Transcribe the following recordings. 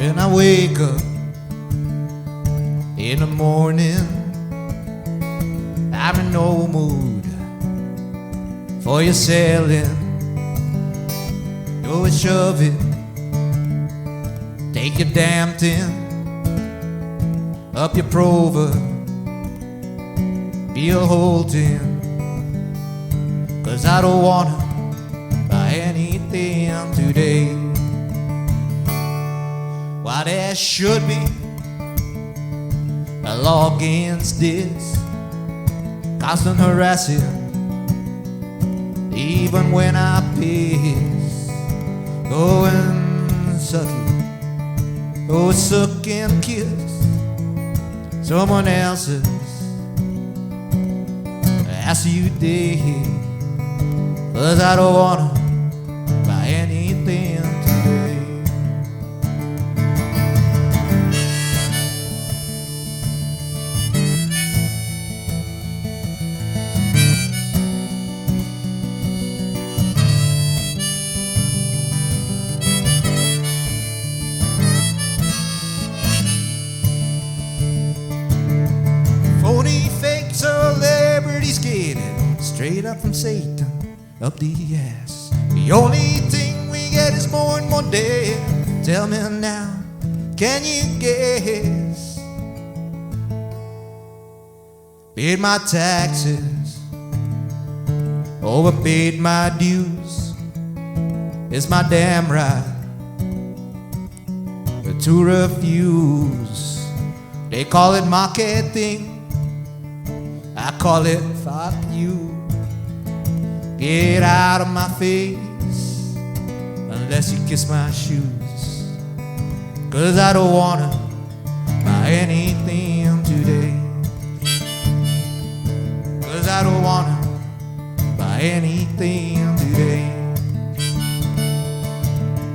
When I wake up in the morning, I'm in no mood for your selling. Go and shove it, take your damn thing up your proverb, be a whole thing. 'Cause I don't wanna buy anything today. Why there should be a law against this constant harassing, even when I piss. Go and suck it, go suck and kiss someone else's ass you did. 'Cause I don't wanna buy anything today. Phony fake celebrities getting straight up from Satan up the ass. The only thing we get is more and more dead. Tell me now, can you guess? Paid my taxes, overpaid my dues. It's my damn right to refuse. They call it marketing, I call it fuck you. Get out of my face unless you kiss my shoes. 'Cause I don't wanna buy anything today. 'Cause I don't wanna buy anything today.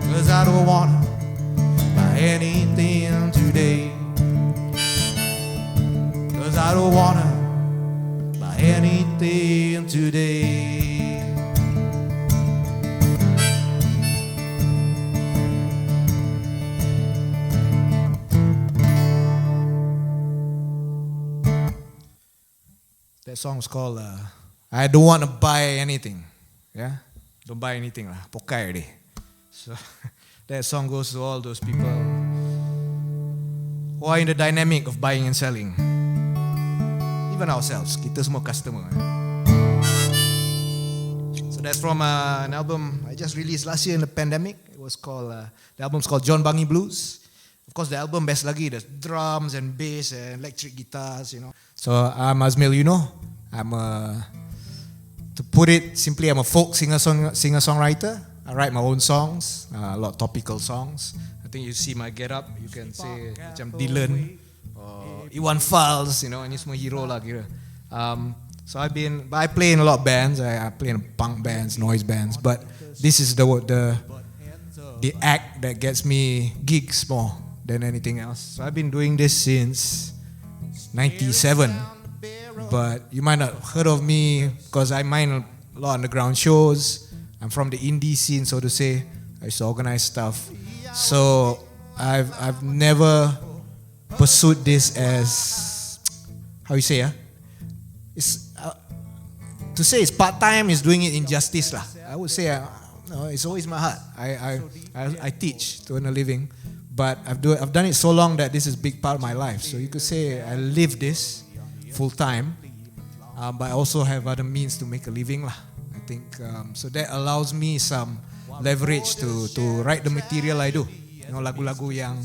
'Cause I don't wanna buy anything today. 'Cause I don't wanna buy anything today. That song was called I Don't Want to Buy Anything. Yeah? Don't buy anything lah. Pokai deh. So that song goes to all those people who are in the dynamic of buying and selling. Even ourselves. Kita semua customer. So that's from an album I just released last year in the pandemic. It was called, the album's called John Bangi Blues. Of course, the album best lagi, there's drums and bass and electric guitars, you know. So I'm Azmyl Yunor. To put it simply, I'm a folk singer-songwriter. I write my own songs, a lot of topical songs. I think you see my get up, you can say macam Dylan or Iwan Fals, you know, ini semua hero lah kira. So I play in a lot of bands. I play in punk bands, noise bands, but this is the act that gets me gigs more than anything else. So I've been doing this since 97, but you might not have heard of me because I mind a lot of underground shows. I'm from the indie scene, so to say. I used to organize stuff. So I've never pursued this as, how you say, it's to say it's part-time is doing it injustice lah. I would say no, it's always my heart. I teach to earn a living, but I've done it so long that this is a big part of my life. So you could say I live this full time, but I also have other means to make a living lah. I think so that allows me some leverage to write the material I do. You know, lagu-lagu yang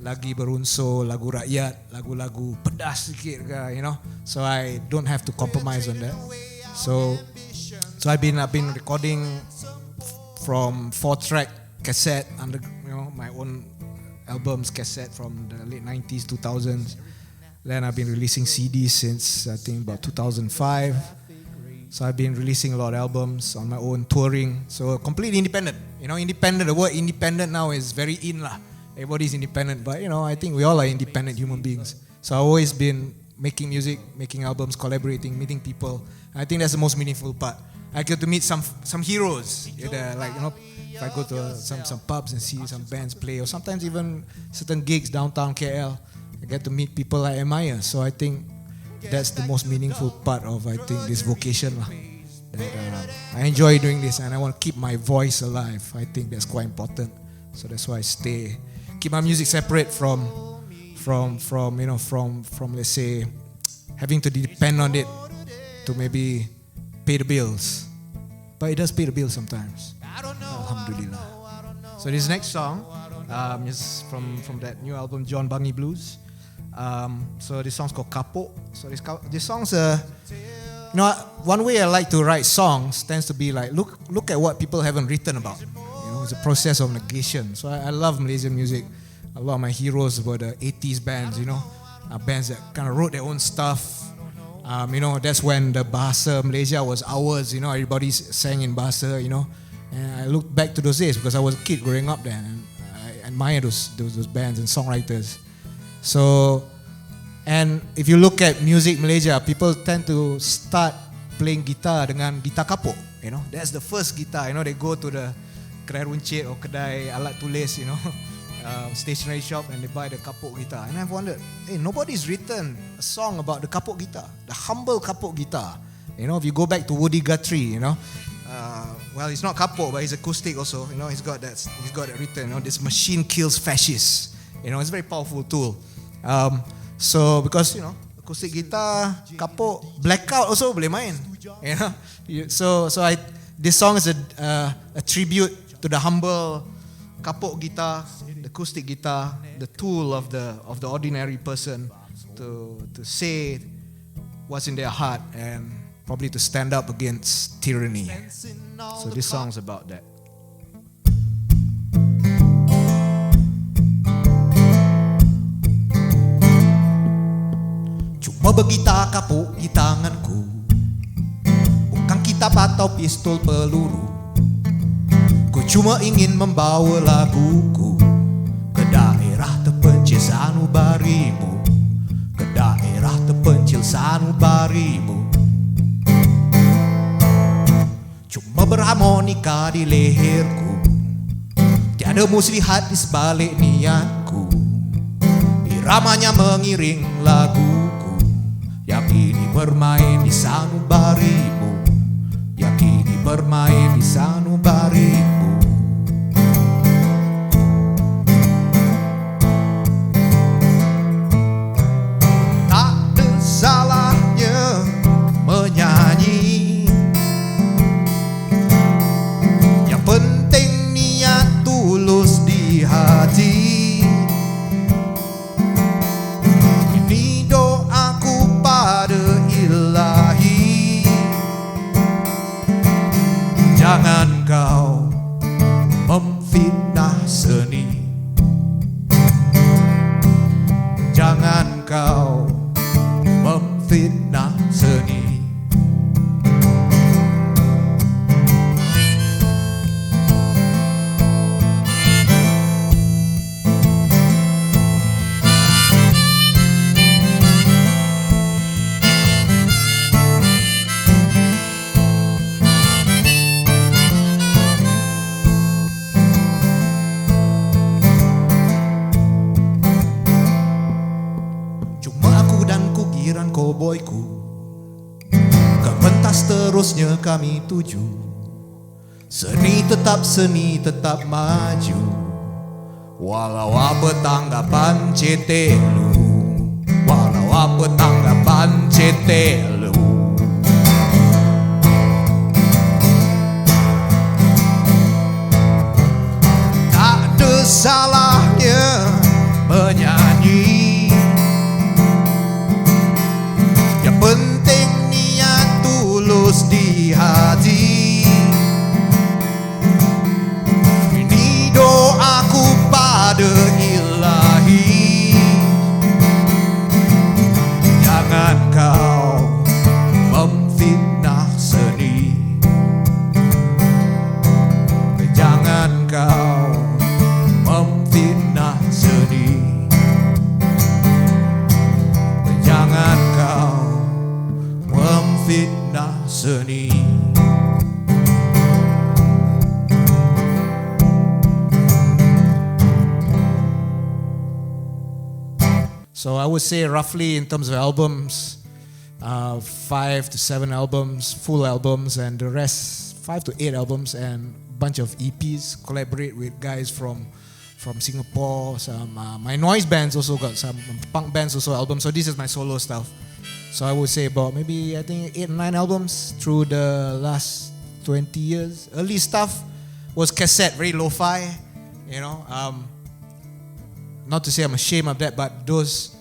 lagi berunsur, lagu rakyat, lagu-lagu pedas sikit ke, you know. So I don't have to compromise on that. So I've been recording from 4-track cassette under, you know, my own albums cassette from the late 90s, 2000s. Then I've been releasing CDs since I think about 2005. So I've been releasing a lot of albums on my own, touring. So completely independent. You know, independent, the word independent now is very in lah. Everybody's independent, but you know, I think we all are independent human beings. So I've always been making music, making albums, collaborating, meeting people. I think that's the most meaningful part. I get to meet some heroes, like, you know, If I go to some pubs and see some bands play, or sometimes even certain gigs downtown KL, I get to meet people I admire. So I think that's the most meaningful part of, I think, this vocation lah. That I enjoy doing this, and I want to keep my voice alive. I think that's quite important. So that's why I keep my music separate from let's say having to depend on it to maybe pay the bills. But it does pay the bills sometimes. Alhamdulillah. So this next song is from that new album John Bangi Blues. So this song's called Kapok. So this song's one way I like to write songs tends to be like look at what people haven't written about. It's a process of negation. So I love Malaysian music. A lot of my heroes were the 80s bands, bands that kind of wrote their own stuff. That's when the Bahasa Malaysia was ours. Everybody sang in Bahasa. And I look back to those days because I was a kid growing up then, and I admire those bands and songwriters. So, and if you look at music Malaysia, people tend to start playing guitar dengan gitar kapok. That's the first guitar. They go to the kedai runcit or kedai alat tulis, stationery shop, and they buy the kapok guitar. And I've wondered, nobody's written a song about the kapok guitar, the humble kapok guitar. If you go back to Woody Guthrie, well, it's not kapok, but it's acoustic also. He's got that written. This machine kills fascists. It's a very powerful tool. So because acoustic guitar, kapok, blackout also boleh main. So this song is a tribute to the humble kapok guitar, the acoustic guitar, the tool of the ordinary person to say what's in their heart and probably to stand up against tyranny. So this song's about that. Cuma bergitar kapok di tanganku, bukan kitab atau pistol peluru. Ku cuma ingin membawa laguku ke daerah terpencil sanubarimu, ke daerah terpencil sanubarimu. Cuma berharmonika di leherku, tiada muslihat di sebalik niatku. Iramanya mengiring laguku yang kini bermain di sanubarimu, yang kini bermain di sanubarimu. Tak ada salahnya menyanyi, yang penting niat tulus di hati. Ini doaku pada Ilahi, jangan kau memfitnah seni, jangan kau memfitnah seni. Boyku, ke pentas terusnya kami tuju. Seni tetap maju, walau apa tanggapan cetelu, walau apa tanggapan cetelu. Tak ada salahnya menyanyi, penting niat tulus di hati. Ini doaku pada Ilahi, jangan kau memfitnah seni, jangan kau memfitnah So I would say roughly in terms of albums, 5 to 7 albums, full albums, and the rest 5 to 8 albums and a bunch of EPs. Collaborate with guys from Singapore. Some my noise bands also got some punk bands also albums. So this is my solo stuff. So I would say about maybe I think 8 or 9 albums through the last 20 years. Early stuff was cassette, very lo-fi, you know. Not to say I'm ashamed of that, but those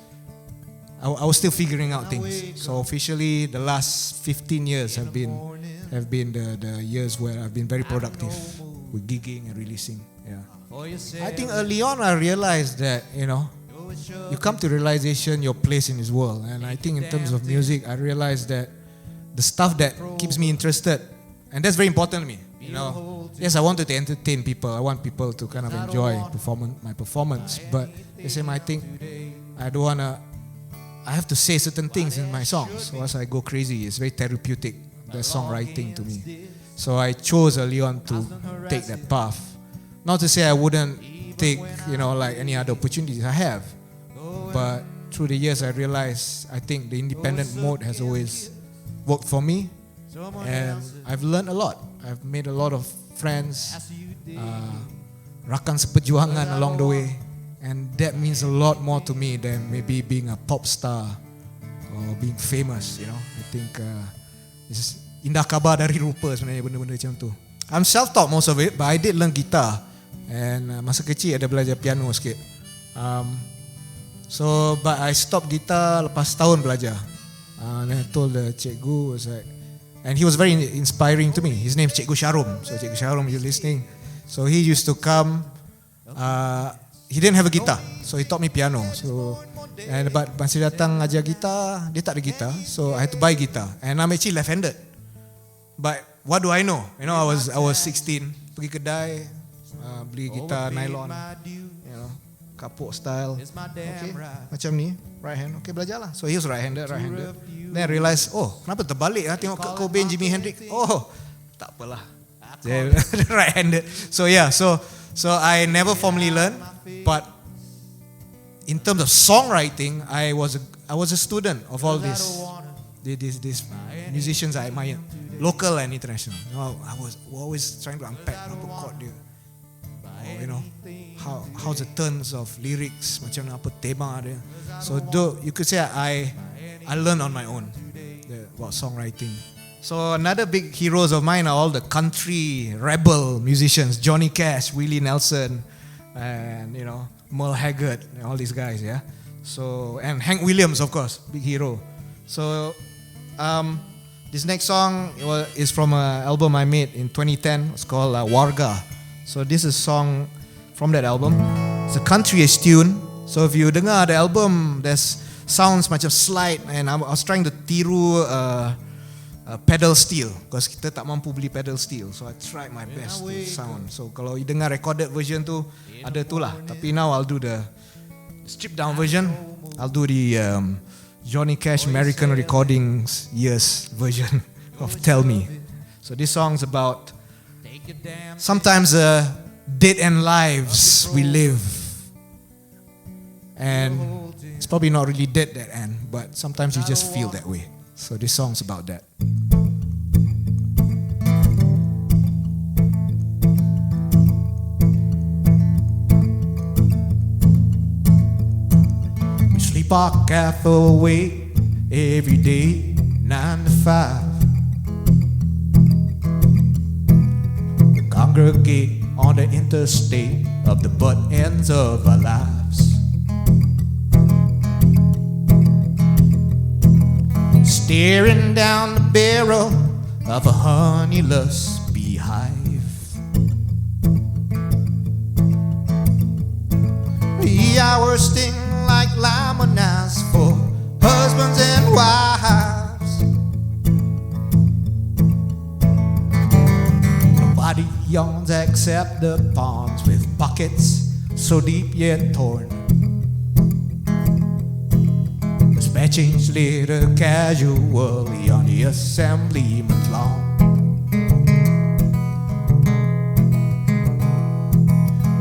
I was still figuring out things. So officially, the last 15 years have been the years where I've been very productive with gigging and releasing. Yeah, I think early on I realized that you come to realization your place in this world, and I think in terms of music, I realized that the stuff that keeps me interested, and that's very important to me. Yes, I wanted to entertain people. I want people to kind of enjoy my performance. But the same, I think I don't wanna. I have to say certain things in my songs. So as I go crazy, it's very therapeutic. That's songwriting to me. So I chose early on to take that path. Not to say I wouldn't take like any other opportunities I have, but through the years I realized I think the independent mode has always worked for me, and I've learned a lot. I've made a lot of friends, rakan seperjuangan along the way, and that means a lot more to me than maybe being a pop star or being famous. I think it's indah kabar dari rupa sebenarnya benda-benda macam tu. I'm self-taught most of it, but I did learn guitar, and masa kecil ada belajar piano sikit. But I stopped guitar lepas tahun belajar. And I told the cikgu, was like, and he was very inspiring to me. His name's Cikgu Jerome. So Cikgu Jerome, you're listening. So he used to come. He didn't have a guitar, so he taught me piano. But masa datang ajar gitar, dia tak ada gitar, so I had to buy guitar. And I'm actually left-handed. But what do I know? I was 16, pergi kedai, beli gitar nylon, kapuk style. Okay, macam ni, right hand. Okay, belajarlah. So he was right-handed. Then I realised, kenapa terbalik tengok Kurt Cobain, Jimi Hendrix. Tak apalah. Right-handed. So yeah, so I never formally learned, but in terms of songwriting, I was a student of all these musicians I admire, local and international. I was always trying to unpack apa chord dia. How's the turns of lyrics, macam apa tema dia. So you could say I learned on my own about songwriting. So another big heroes of mine are all the country rebel musicians, Johnny Cash, Willie Nelson, and Merle Haggard, and all these guys, yeah. So, and Hank Williams, of course, big hero. So this next song is from an album I made in 2010. It's called Warga. So this is a song from that album. It's a country-ish tune. So if you dengar the album, there's sounds macam slide, and I was trying to tiru pedal steel, because kita tak mampu beli pedal steel. So I tried my best to sound. So kalau you dengar recorded version tu, ada tu lah. Tapi now I'll do the stripped down version. I'll do the Johnny Cash American Recordings Years version of Tell Me. So this song's about sometimes dead end lives we live, and it's probably not really dead that end, but sometimes you just feel that way. So this song's about that. We sleep our half awake every day, 9 to 5. We congregate on the interstate of the butt ends of our lives. Staring down the barrel of a honeyless beehive. The hours sting like lamanites for husbands and wives. Nobody yawns except the pawns with pockets so deep yet torn. Dispatching later casually on the assemblyman's lawn.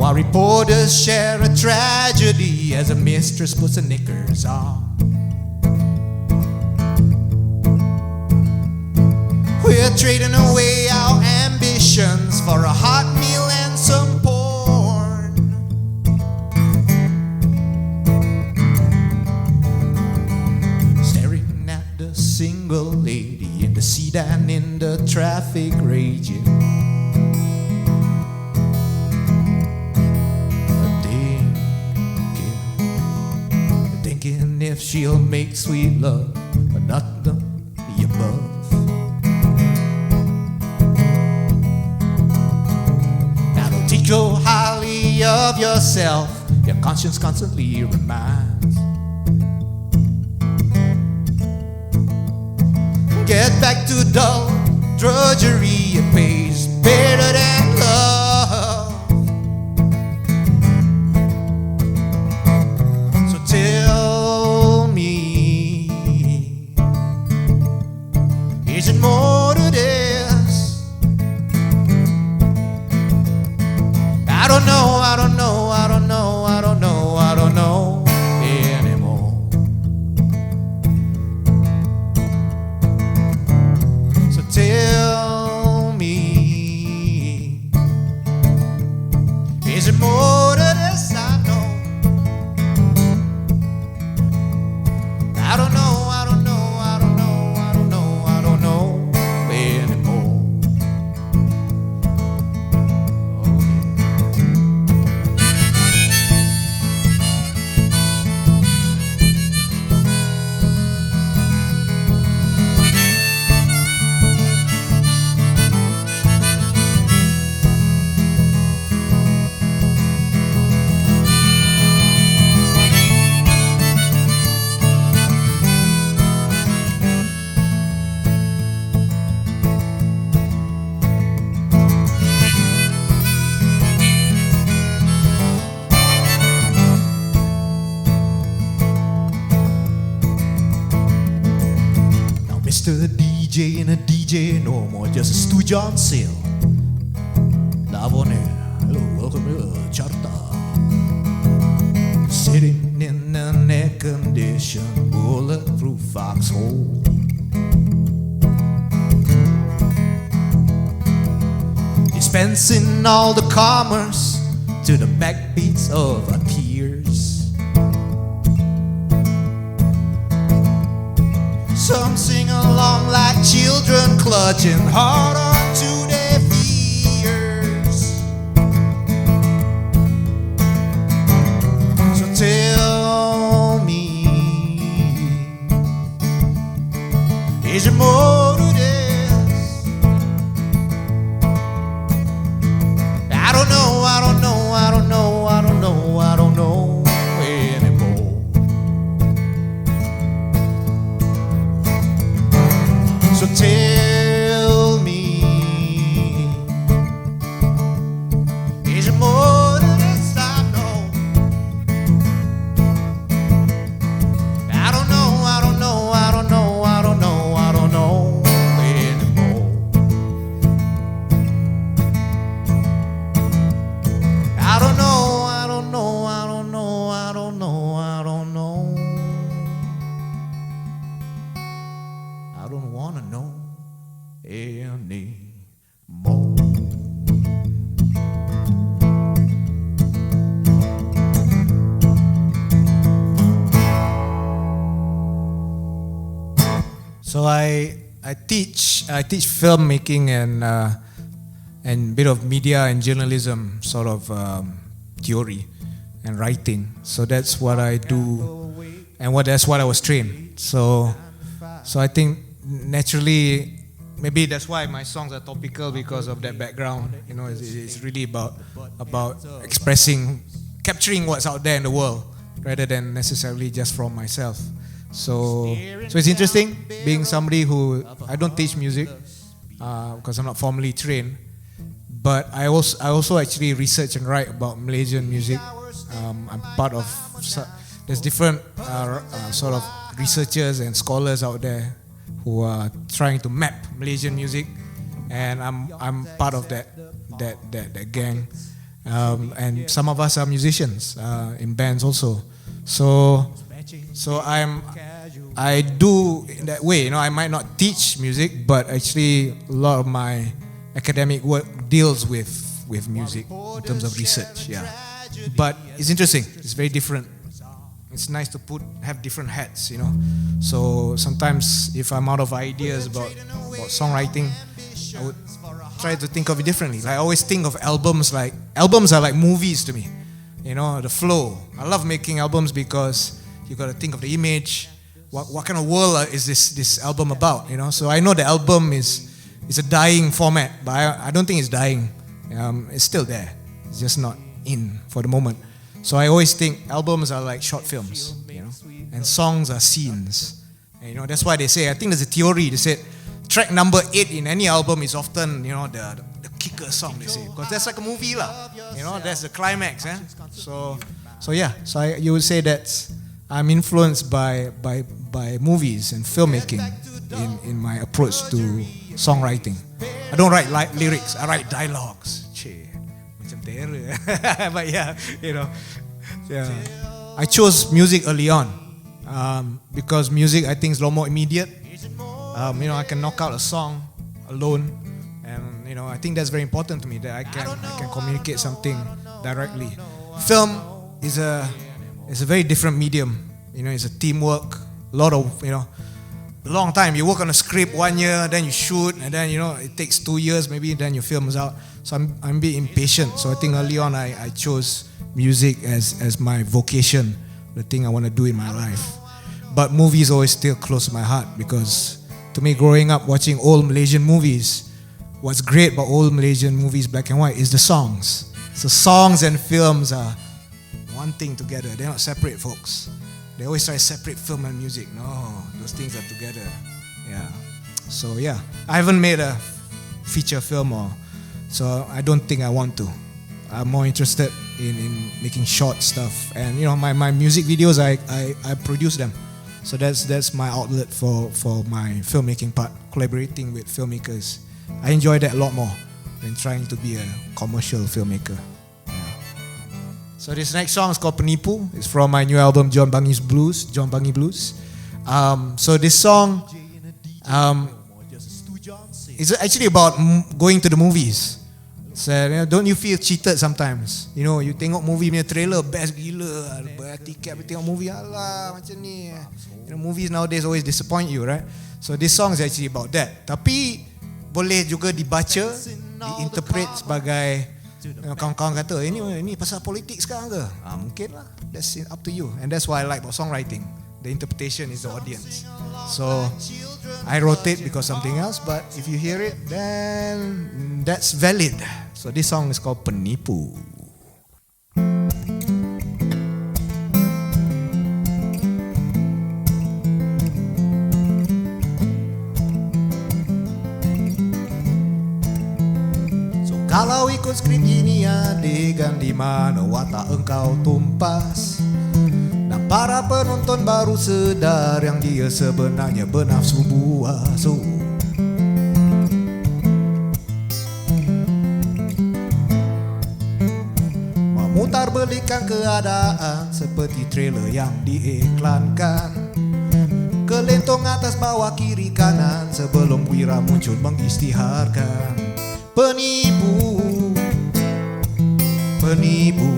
while reporters share a tragedy as a mistress puts her knickers on. We're trading away our ambitions for a hot meal and some porn. Staring at the single lady in the sedan in the traffic raging. Thinking if she'll make sweet love or not the above. Think so highly of yourself, your conscience constantly reminds. Get back to dull drudgery, it pays better than love. So tell me, is it more to this? I don't know, I don't know, I don't know, I don't know, I don't know anymore. So tell me, is it more to this? I know. I don't know, I don't know, I don't know, I don't know, I don't know anymore. Mr. DJ and a DJ, no more just a stooge on sale. Love on air, hello, welcome to Charta. Sitting in an air-conditioned, bulletproof foxhole. Dispensing all the commerce to the backbeats of our tears. Some sing along like children clutching hard onto their fears. So tell me, is it more to this? I don't know, I don't know, I don't know, I don't know, I don't know anymore. So tell me, is it more than this? I know. I don't know, I don't know, I don't know, I don't know, I don't know anymore. I don't know, I don't know, I don't know, I don't know, I don't know. I don't wanna know anymore. So I teach filmmaking and bit of media and journalism sort of theory and writing. So that's what I do, and that's what I was trained. So I think naturally, maybe that's why my songs are topical, because of that background. You know, it's really about expressing, capturing what's out there in the world, rather than necessarily just from myself. So it's interesting being somebody who, I don't teach music because I'm not formally trained, but I also actually research and write about Malaysian music. I'm part of, there's different sort of researchers and scholars out there who are trying to map Malaysian music, and I'm part of that gang. And some of us are musicians in bands also. So I do in that way. I might not teach music, but actually a lot of my academic work deals with music in terms of research. Yeah, but it's interesting. It's very different. It's nice to have different hats. So sometimes if I'm out of ideas about songwriting, I would try to think of it differently. Like I always think of albums are like movies to me. The flow. I love making albums because you got to think of the image. What kind of world is this album about? So I know the album is a dying format, but I don't think it's dying. It's still there. It's just not in for the moment. So I always think albums are like short films, and songs are scenes. And, that's why they say, I think there's a theory, they said track number 8 in any album is often, the kicker song, they say, because that's like a movie lah. That's the climax. So you would say that I'm influenced by movies and filmmaking in my approach to songwriting. I don't write lyrics, I write dialogues. But yeah, I chose music early on because music I think is a lot more immediate. I can knock out a song alone, and I think that's very important to me, that I can communicate something directly. Film is a very different medium. It's a teamwork. A lot of a long time. You work on a script 1 year, then you shoot, and then it takes 2 years maybe, then your film is out. So I'm a bit impatient. So I think early on I chose music as my vocation, the thing I want to do in my life. But movies always still close to my heart, because to me, growing up watching old Malaysian movies, what's great about old Malaysian movies, black and white, is the songs. So songs and films are one thing together. They're not separate, folks. They always try to separate film and music. No, those things are together. Yeah. So yeah, I haven't made a feature film, so I don't think I want to. I'm more interested in making short stuff, and my music videos, I produce them. So that's my outlet for my filmmaking part, collaborating with filmmakers. I enjoy that a lot more than trying to be a commercial filmmaker. So this next song is called Penipu. It's from my new album John Bangi Blues. So this song is actually about going to the movies. So don't you feel cheated sometimes? You tengok movie punya trailer best gila, bayar tiket pergi tengok movie, alah macam ni. Movies nowadays always disappoint you, right? So this song is actually about that. Tapi boleh juga dibaca, diinterpret sebagai kawan-kawan kata, ini pasal politik sekarang ke? Mungkin lah. That's up to you. And that's why I like about songwriting. The interpretation is the audience. So I wrote it because something else, but if you hear it, then that's valid. So this song is called Penipu. Kalau ikut skrip ini adegan di mana watak engkau tumpas, dan para penonton baru sedar yang dia sebenarnya bernafsu buasu. Memutar belikan keadaan seperti trailer yang diiklankan, kelentong atas bawah kiri kanan sebelum wira muncul mengisytiharkan. Penipu, penipu,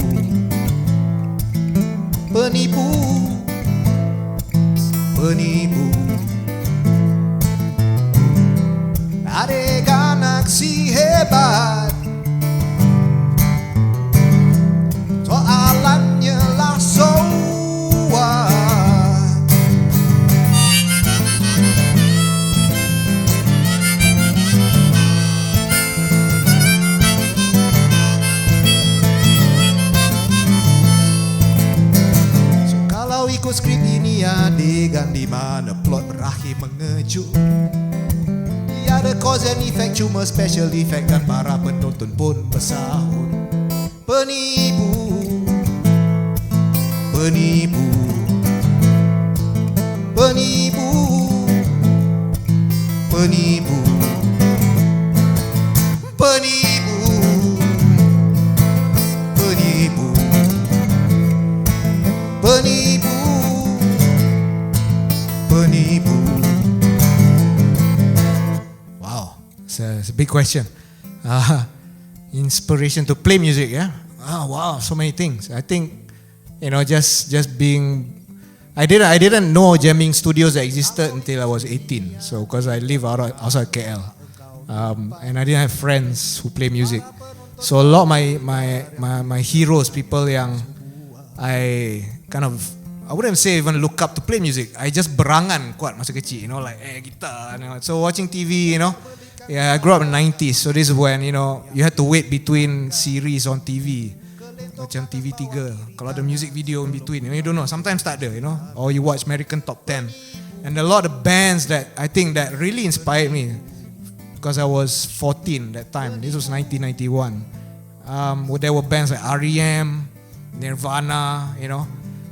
penipu, penipu. Adegan aksi hebat, soalannya lah so what? Ikut skrip ini adegan di mana plot berakhir mengejut. Tiada cause and effect, cuma special effect, dan para penonton pun bersahut. Penipu, penipu, penipu, penipu, penipu, it's a big question. Inspiration to play music, yeah? Oh, wow, so many things. I think, just being... I didn't know jamming studios that existed until I was 18. So, because I live outside KL. And I didn't have friends who play music. So, a lot of my heroes, people yang I wouldn't say even look up to play music. I just berangan kuat masa kecil, like guitar. So watching TV, I grew up in the 90s. So this is when, you had to wait between series on TV. Macam TV3. Kalau ada music video in between, you don't know. Sometimes tak ada, Or you watch American Top 10. And a lot of bands that I think that really inspired me. Because I was 14 that time. This was 1991. There were bands like R.E.M., Nirvana,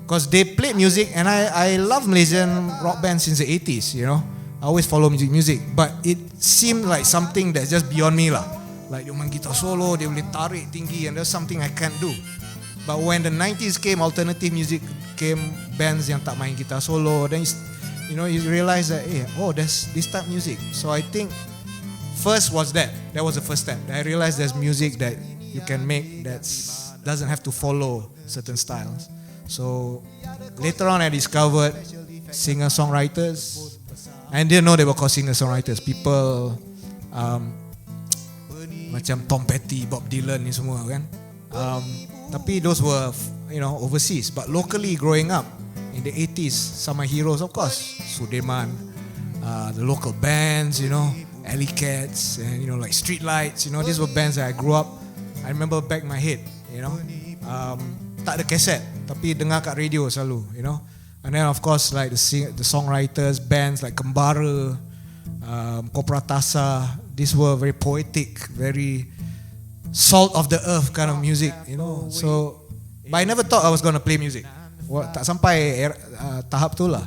because they played music, and I love Malaysian rock bands since the 80s, I always follow music, but it seemed like something that's just beyond me lah. Like dia main guitar solo, dia boleh tarik tinggi, and that's something I can't do. But when the 90s came, alternative music came, bands yang tak main guitar solo, then you realize that there's this type of music. So I think first was that was the first step. I realized there's music that you can make that doesn't have to follow certain styles. So later on I discovered singer-songwriters. I didn't know they were called singer-songwriters. People macam Tom Petty, Bob Dylan ni semua kan. Tapi those were overseas. But locally growing up in the 80s, some of my heroes of course, Sudirman, the local bands, Alley Cats, and like Streetlights, these were bands that I grew up. I remember back in my head, tak ada kaset, tapi dengar kat radio selalu, And then of course like the songwriters, bands like Kembara, Kopratasa, these were very poetic, very salt of the earth kind of music, So, but I never thought I was going to play music. Tak sampai tahap tu lah.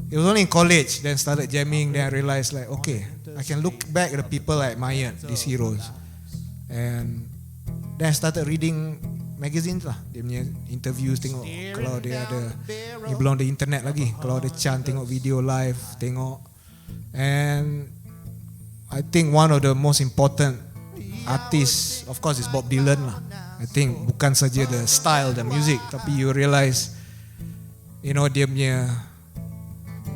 It was only in college, then started jamming, then I realized like, okay, I can look back at the people I admired, these heroes. And then I started reading magazines lah. Dia punya interviews, tengok kalau dia ada, ni belum ada internet lagi, kalau ada chance tengok video live, tengok. And I think one of the most important artists, of course, is Bob Dylan lah. I think bukan saja the style, the music, tapi you realize, dia punya,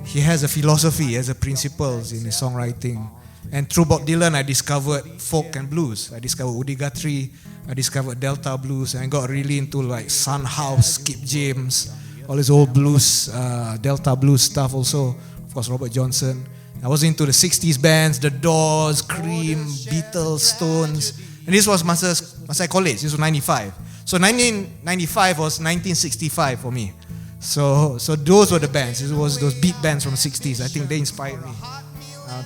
he has a philosophy, he has a principles in his songwriting. And through Bob Dylan, I discovered folk and blues. I discovered Woody Guthrie, I discovered Delta blues, and I got really into like Son House, Skip James, all this old blues, Delta blues stuff also. Of course, Robert Johnson. I was into the 60s bands, The Doors, Cream, Beatles, Stones. And this was masa college, this was 95. So 1995 was 1965 for me. So those were the bands. It was those beat bands from the 60s. I think they inspired me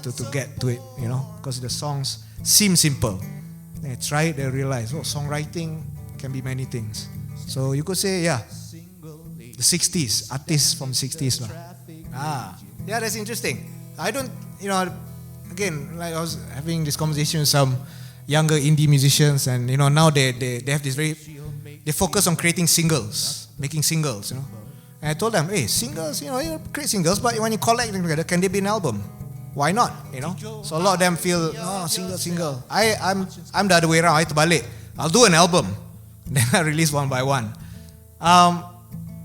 to get to it, because the songs seem simple. Then I tried, I realized, songwriting can be many things. So you could say, the 60s, artists from 60s lah. Yeah, that's interesting. I don't, again, like I was having this conversation with some younger indie musicians, and now they have this they focus on creating singles, making singles, And I told them, hey, singles, you create singles, but when you collect them together, can they be an album? Why not? So a lot of them feel, single. I'm the other way around. I terbalik. I'll do an album, then I release one by one.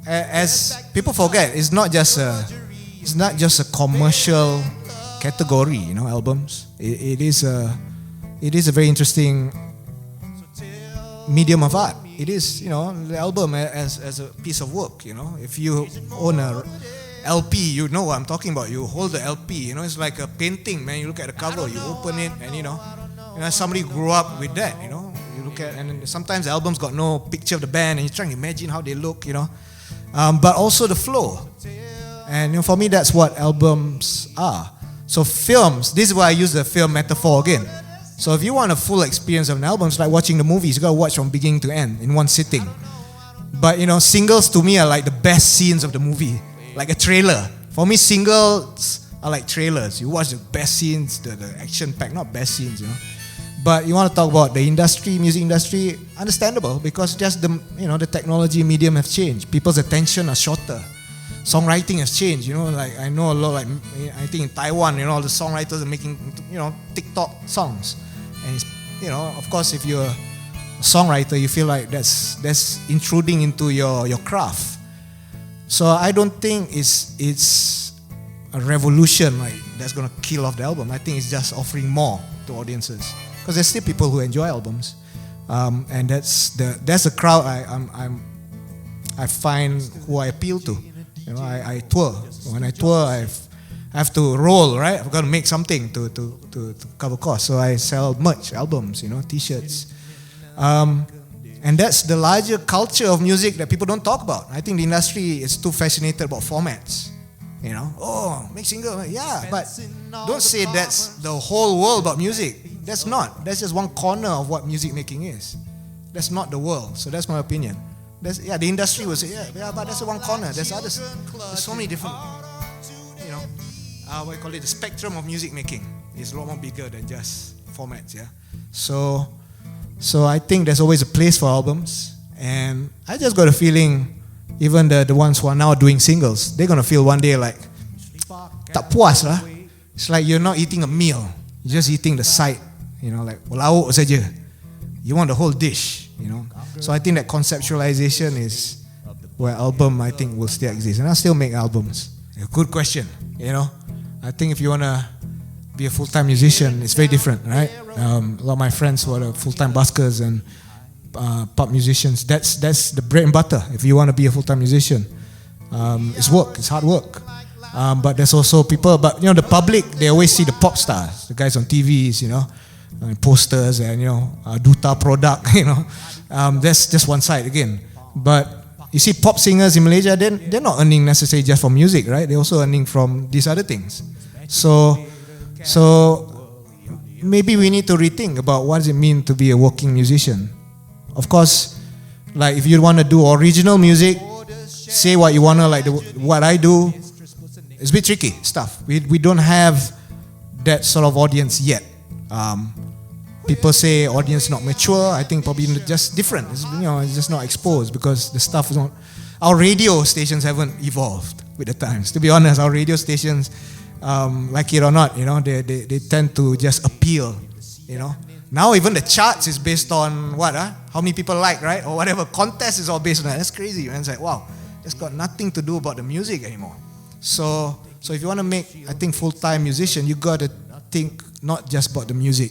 As people forget, it's not just a commercial category, albums. It is a very interesting medium of art. It is, the album as a piece of work, If you own a LP, you know what I'm talking about. You hold the LP, it's like a painting, man. You look at the cover, you open it, and somebody grew up with that, You look at, and sometimes the album's got no picture of the band, and you're trying to imagine how they look, But also the flow. And for me, that's what albums are. So films, this is why I use the film metaphor again. So if you want a full experience of an album, it's like watching the movies. You gotta watch from beginning to end in one sitting. But singles to me are like the best scenes of the movie, like a trailer. For me, singles are like trailers. You watch the best scenes, the action pack, not best scenes, But you want to talk about the industry, music industry, understandable, because just the technology medium have changed. People's attention are shorter. Songwriting has changed, like I know a lot, like I think in Taiwan, all the songwriters are making, TikTok songs. And it's, of course, if you're a songwriter, you feel like that's intruding into your craft. So I don't think it's a revolution like that's gonna kill off the album. I think it's just offering more to audiences, because there's still people who enjoy albums, and that's the crowd I find who I appeal to. I tour. When I tour, I have to roll, right? I've got to make something to cover costs. So I sell merch, albums, T-shirts. And that's the larger culture of music that people don't talk about. I think the industry is too fascinated about formats. Make single, yeah, but don't say that's the whole world about music. That's not. That's just one corner of what music making is. That's not the world. So that's my opinion. The industry will say, but that's one corner. There's others. There's so many different, what you call it, the spectrum of music making is a lot more bigger than just formats, yeah. So I think there's always a place for albums, and I just got a feeling, even the ones who are now doing singles, they're gonna feel one day like, tak puas lah. It's like you're not eating a meal, you're just eating the side, like lauk saja. You want the whole dish, So I think that conceptualization is where album, I think, will still exist, and I'll still make albums. A good question, I think if you wanna be a full-time musician, it's very different, right? A lot of my friends who are full-time buskers and pop musicians, that's the bread and butter. If you want to be a full-time musician, it's work, it's hard work. But there's also people, but the public, they always see the pop stars, the guys on TVs, and posters and duta product, that's just one side again. But you see, pop singers in Malaysia, they're not earning necessarily just from music, right? They're also earning from these other things. So maybe we need to rethink about what does it mean to be a working musician. Of course, like if you want to do original music, say what you want to, like what I do, it's a bit tricky stuff. We don't have that sort of audience yet. People say audience not mature. I think probably just different. It's just not exposed because the stuff is not. Our radio stations haven't evolved with the times. To be honest, our radio stations, like it or not, they tend to just appeal. Now even the charts is based on what? How many people like, right? Or whatever. Contest is all based on that. That's crazy, man. It's like, wow, it's got nothing to do about the music anymore. So if you want to make, I think, full-time musician, you got to think not just about the music.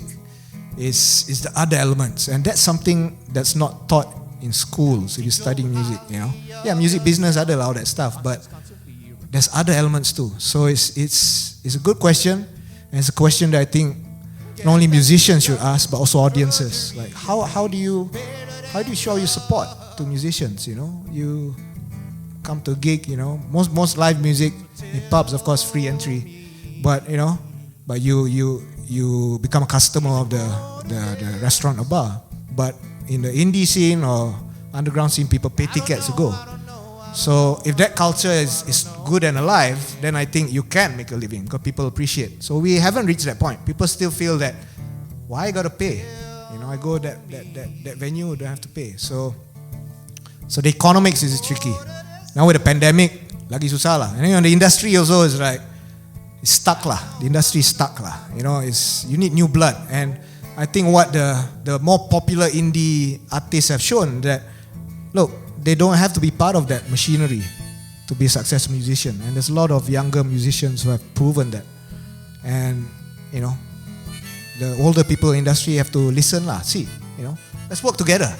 Is the other elements, and that's something that's not taught in schools if you're studying music. Yeah, music business, all that stuff, but there's other elements too. So it's a good question, and it's a question that I think not only musicians should ask, but also audiences. Like how do you show your support to musicians? You come to a gig. Most live music in pubs, of course, free entry, but you become a customer of the restaurant or bar. But in the indie scene or underground scene, people pay tickets to go. So if that culture is good and alive, then I think you can make a living because people appreciate. So we haven't reached that point. People still feel that, why I gotta pay? I go that venue, don't have to pay. So the economics is tricky. Now with the pandemic, lagi susah lah. And the industry also is like, it's stuck lah. The industry is stuck lah. You need new blood. And I think what the more popular indie artists have shown that, look, they don't have to be part of that machinery to be a successful musician. And there's a lot of younger musicians who have proven that. And the older people in the industry have to listen lah. See, let's work together.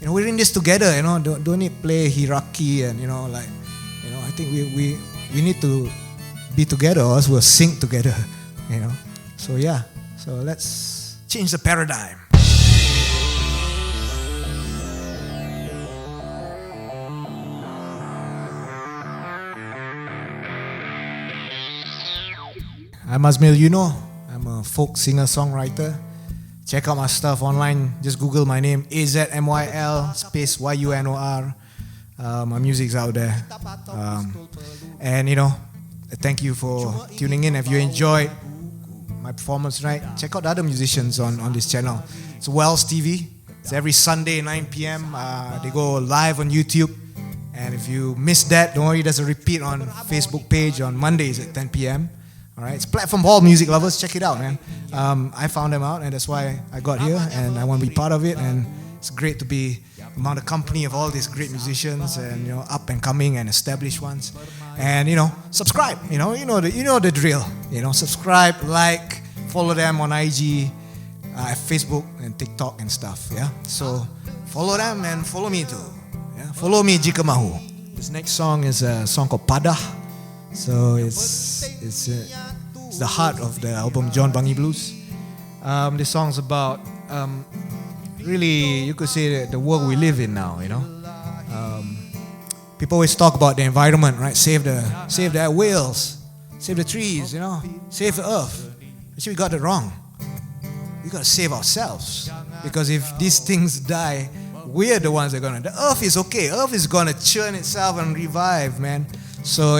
We're in this together. Don't need play hierarchy and I think we need to be together, or else we'll sink together, So yeah, so let's change the paradigm. I'm Azmyl Yunor. I'm a folk singer-songwriter. Check out my stuff online. Just Google my name, Azmyl space Yunor. My music's out there. And thank you for tuning in. If you enjoyed my performance tonight, check out the other musicians on this channel. It's Wells TV. It's every Sunday 9 p.m. They go live on YouTube. And if you missed that, don't worry, there's a repeat on Facebook page on Mondays at 10 p.m. All right, it's a platform for all music lovers. Check it out, man. I found them out, and that's why I got here, and I want to be part of it. And it's great to be among the company of all these great musicians, and up and coming and established ones. And subscribe. You know the drill. Subscribe, like, follow them on IG, Facebook, and TikTok and stuff. Yeah. So follow them and follow me too. Yeah. Follow me jika mahu. This next song is a song called Padah. So it's the heart of the album John Bangi Blues. This song's about really, you could say, the world we live in now. People always talk about the environment, right? Save the whales, save the trees, save the earth. Actually, we got it wrong. We got to save ourselves, because if these things die, we're the ones that are gonna. The earth is okay. Earth is gonna churn itself and revive, man. So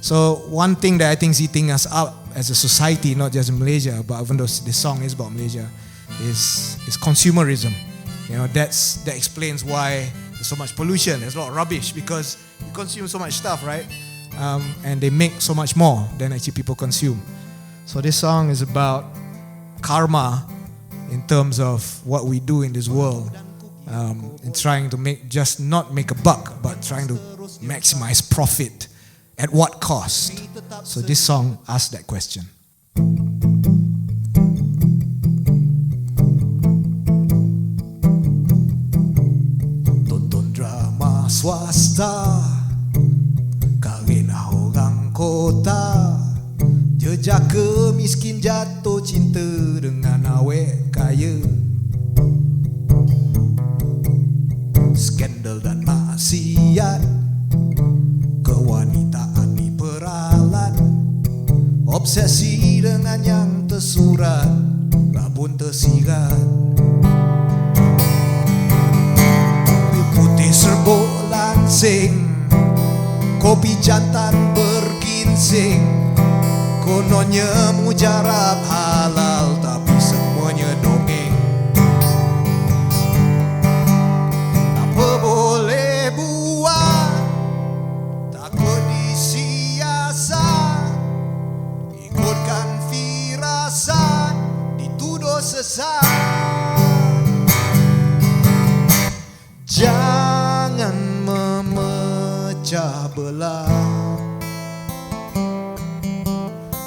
So one thing that I think is eating us up as a society, not just in Malaysia, but even though this song is about Malaysia, is consumerism. That explains why there's so much pollution. There's a lot of rubbish because you consume so much stuff, right? And they make so much more than actually people consume. So this song is about karma in terms of what we do in this world, in trying to not make a buck, but trying to maximize profit. At what cost? So this song asks that question. Tonton drama swasta, kawin orang kota, jejak kemiskin jatuh cinta dengan awet kaya, skandal dan maksiat, kewanitaan diperalat, obsesi dengan yang tersurat, labun tersirat, putih serbuk langsing, kopi jantan berginsing, kononnya mujarab halal tapi semuanya dongeng. Apa boleh buat, takut disiasat, ikutkan firasat, dituduh sesat. Jangan memecah belah,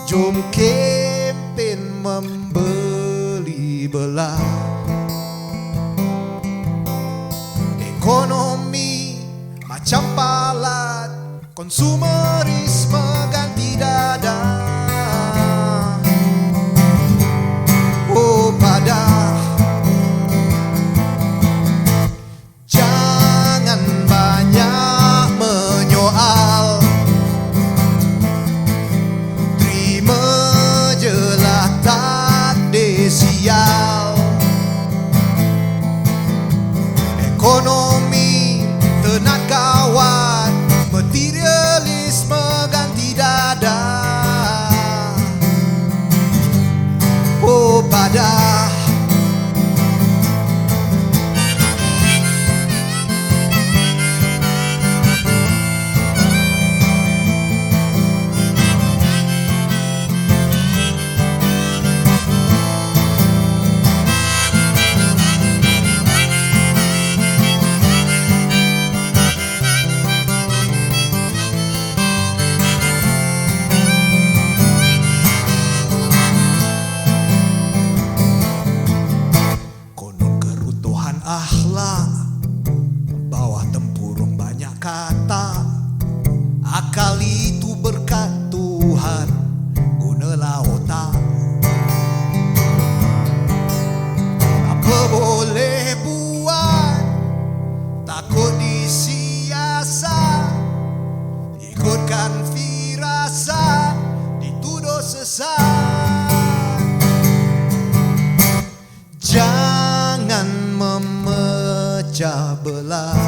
jom kempen membeli belah. Ekonomi macam palat, konsumerisme ganti dada. Oh padah, jangan banyak menyoal, terima jelah takdir sial. Ekonomi tenat kawan, materialisme ganti dada. Oh padah, akhlak, bawah tempurung banyak kata. Akal itu berkat Tuhan, gunalah otak. Apa boleh buat, takut disiasat, ikutkan firasat, dituduh sesat. Jangan memecah belah,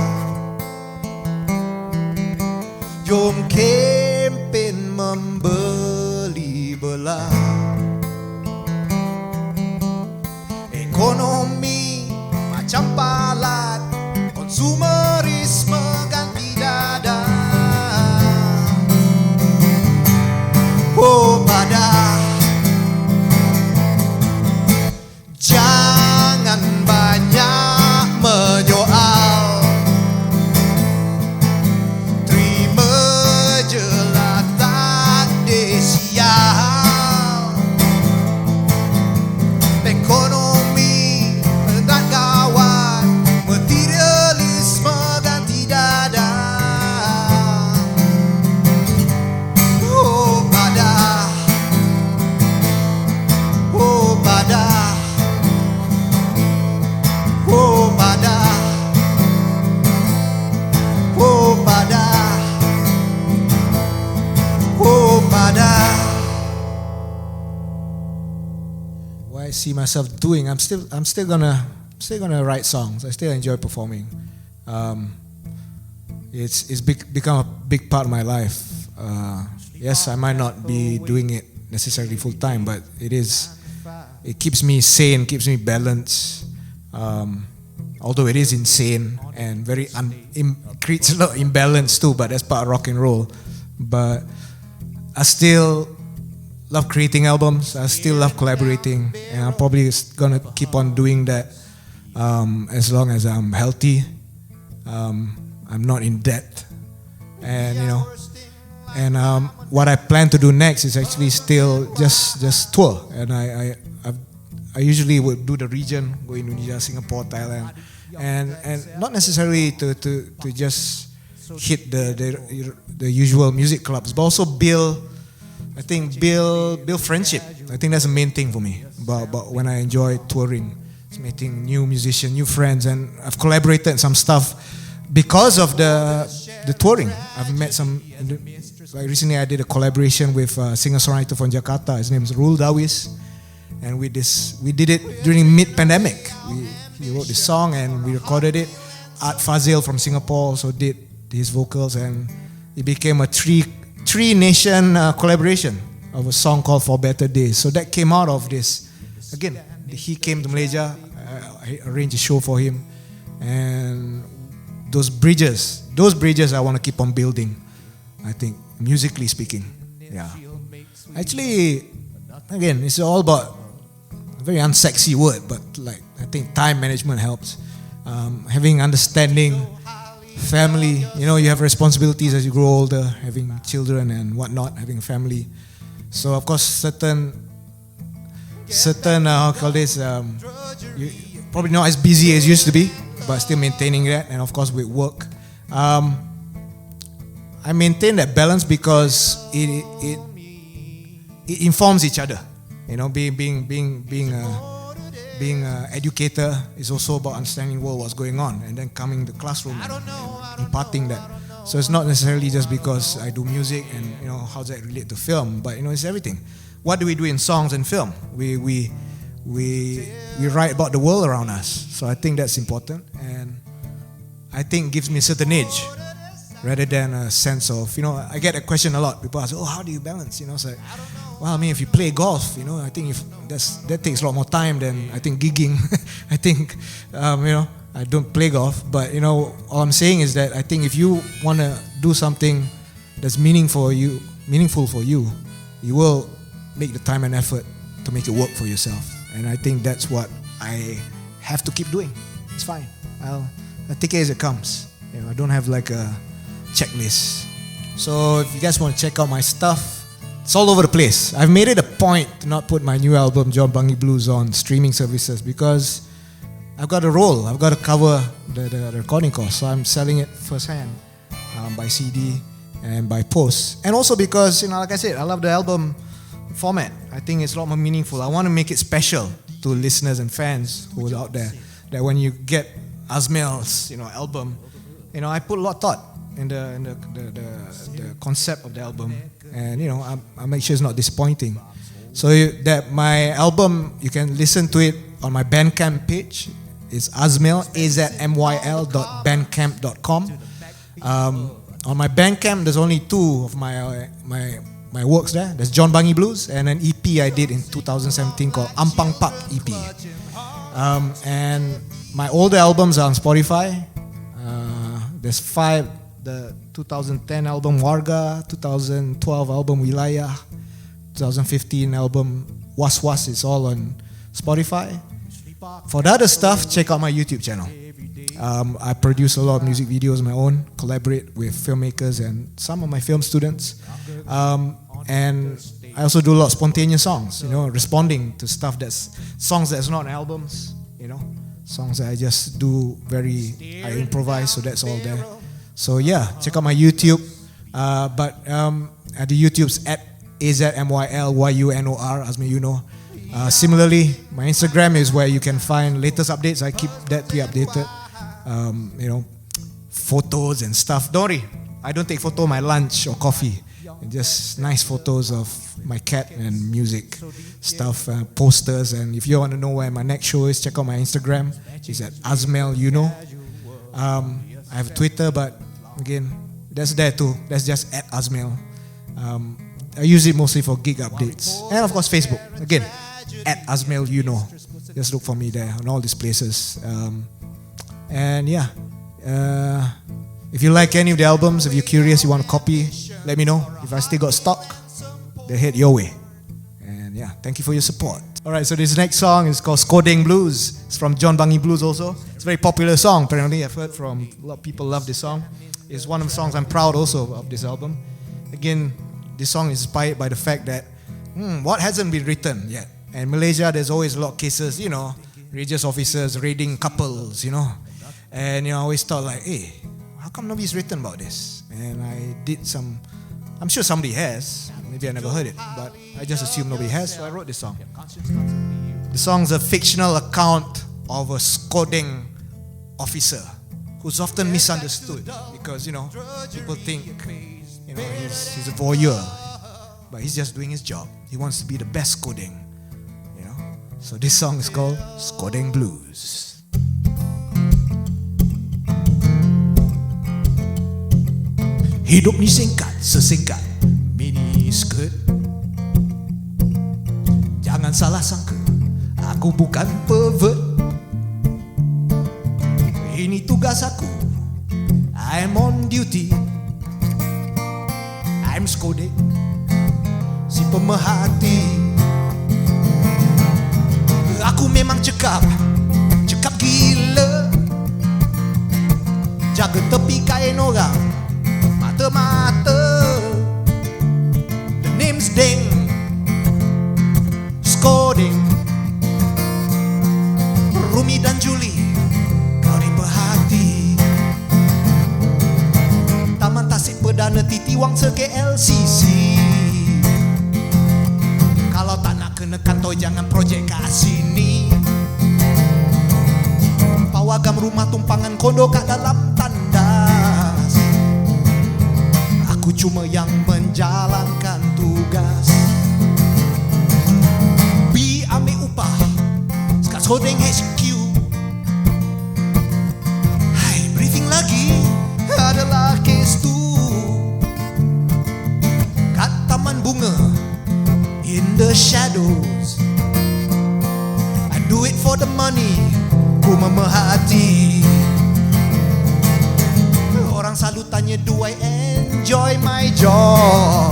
jom kempen membeli belah. Ekonomi macam palat, konsumerisme ganti dada. Oh padah, see myself doing. I'm still gonna write songs. I still enjoy performing. It's become a big part of my life. Yes, I might not be doing it necessarily full time, but it keeps me sane, keeps me balanced. Although it is insane and creates a lot of imbalance too, but that's part of rock and roll. But I still love creating albums. I still love collaborating, and I'm probably gonna keep on doing that as long as I'm healthy. I'm not in debt, and what I plan to do next is actually still just tour. And I usually would do the region, go Indonesia, Singapore, Thailand, and not necessarily to just hit the usual music clubs, but also build friendship. I think that's the main thing for me. But when I enjoy touring, it's meeting new musicians, new friends, and I've collaborated in some stuff because of the touring. I've met some. Like recently, I did a collaboration with a singer-songwriter from Jakarta. His name is Rul Dawis, and we did it during mid-pandemic. He wrote this song and we recorded it. Art Fazil from Singapore also did his vocals, and it became a three-nation collaboration of a song called For Better Days. So that came out of this. Again, he came to Malaysia. I arranged a show for him, and those bridges I want to keep on building. I think musically speaking, yeah. Actually, again, it's all about a very unsexy word, but like I think time management helps. Having understanding, family. You have responsibilities as you grow older, having children and whatnot, having a family. So of course, certain you probably not as busy as used to be, but still maintaining that. And of course, with work, I maintain that balance because it informs each other. Being an educator is also about understanding what's going on, and then coming to the classroom and imparting that. So it's not necessarily just because I do music and how does that relate to film, but it's everything. What do we do in songs and film? We write about the world around us. So I think that's important, and I think gives me a certain age rather than a sense of, I get a question a lot. People ask, how do you balance? It's like, well, I mean, if you play golf, I think that takes a lot more time than I think gigging. I think, I don't play golf, but all I'm saying is that I think if you want to do something that's meaningful for you, you will make the time and effort to make it work for yourself. And I think that's what I have to keep doing. It's fine. I'll take it as it comes. I don't have like a checklist. So if you guys want to check out my stuff, it's all over the place. I've made it a point to not put my new album, John Bangi Blues, on streaming services because I've got a roll. I've got to cover the recording cost. So I'm selling it firsthand by CD and by post. And also because, like I said, I love the album format. I think it's a lot more meaningful. I want to make it special to listeners and fans who are out there. That when you get Azmyl's, album, I put a lot of thought in the concept of the album, and I make sure it's not disappointing. So that my album, you can listen to it on my Bandcamp page. It's Azmyl, azmyl.bandcamp.com. On my Bandcamp, there's only two of my works there. There's John Bangi Blues and an EP I did in 2017 called Ampang Park EP. And my older albums are on Spotify. There's 5. The 2010 album Warga, 2012 album Wilayah, 2015 album Was Was. It's all on Spotify. For the other stuff, check out my YouTube channel. I produce a lot of music videos of my own, collaborate with filmmakers and some of my film students. And I also do a lot of spontaneous songs, responding to songs that's not on albums, songs that I just do I improvise, so that's all there. So yeah, check out my YouTube. But at the YouTube's at AZMYLYUNOR, Azmyl Yunor. Similarly, my Instagram is where you can find latest updates. I keep that pre-updated. Photos and stuff. Don't worry, I don't take photo of my lunch or coffee. just nice photos of my cat and music stuff, posters. And if you want to know where my next show is, check out my Instagram. It's at Azmyl Yunor. I have Twitter, but again, that's there too. That's just at Azmyl. I use it mostly for gig updates. And of course Facebook, again, at Azmyl Yunor. Just look for me there on all these places. And yeah, if you like any of the albums, if you're curious, you want a copy, let me know. If I still got stock, they'll head your way. And yeah, thank you for your support. Alright, so this next song is called Skodeng Blues. It's from John Bangi Blues also. It's a very popular song, apparently. I've heard from a lot of people love this song. It's one of the songs I'm proud also of this album. Again, this song is inspired by the fact that what hasn't been written yet. And in Malaysia, there's always a lot of cases, religious officers raiding couples, And I always thought like, hey, how come nobody's written about this? And I did some, I'm sure somebody has. Maybe I never heard it, but I just assumed nobody has, so I wrote this song. The song's a fictional account of a Skodeng officer who's often misunderstood because, people think, he's a voyeur, but he's just doing his job. He wants to be the best Skodeng, So this song is called Skodeng Blues. Hidup ni singkat, sesingkat mini skirt. Jangan salah sangka, aku bukan pervert. Ini tugas aku, I'm on duty. I'm Skodeng, si pemerhati. Aku memang cekap gila. Jaga tepi kain orang, mata-mata. The name's Deng, Skodeng. Rumi dan Juli, kau diperhati. Taman Tasik Perdana Titi Wangsa KLCC. Kalau tak nak kena kantoi, jangan projek kat sini. Pawagam rumah tumpangan kondo kat dalam tandas. Aku cuma yang menjalankan tugas. Bi ambil upah sekat Skodeng HQ. Hai, briefing lagi adalah kes tu kat taman bunga in the shadows. I do it for the money, ku memerhati. Orang selalu tanya, do I enjoy my job?